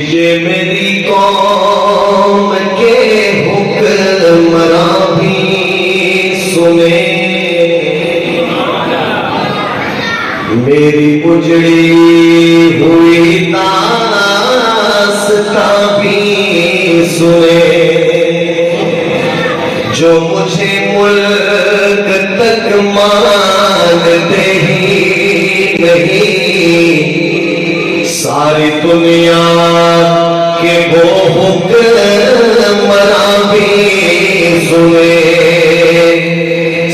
یہ میری قوم کے حکمراں بھی سنے، میری اجڑی ہوئی داستاں بھی سنے، جو مجھے ملک تک مانتے ہی نہیں، ساری دنیا کے وہ حکمراں بھی سنے،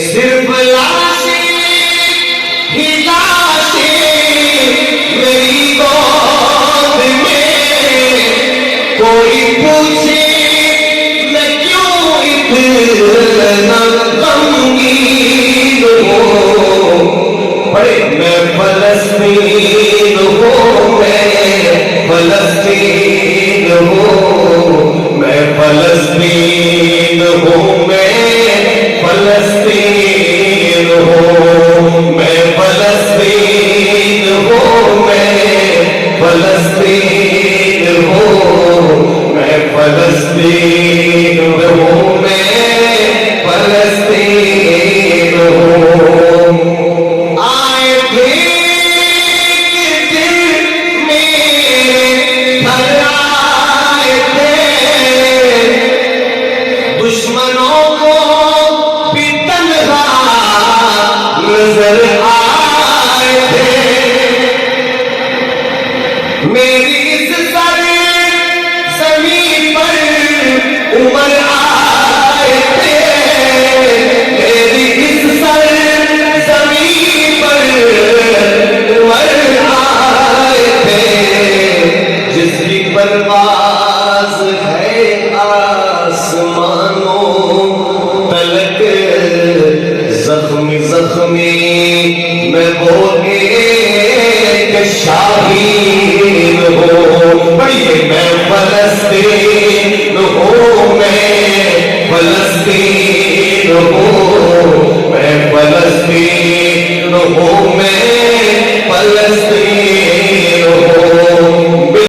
صرف لاشیں ہی لاشیں میری گود میں، کوئی پوچھے میں کیوں اتنا غمگین ہوں، پڑھے میں فلسطین ہوں، فلسطین ہوں، میں فلسطین ہوں، میں فلسطین ہوں، میں فلسطین ہوں، میں فلسطین ہوں، میں فلسطین ہوں، میں فلسطین ہوں۔ آئے تھے دشمنوں کو بھی تنہا نظر آئے تھے، میری اس سر زمین پر عمر آئے تھے، میری اس سر زمین پر عمر آئے تھے، جس کی پرواز ہے آسمانوں تلک، زخمی زخمی میں وہ ایک شاہین ہوں، بھئی میں فلسطین ہوں، میں فلسطین ہوں۔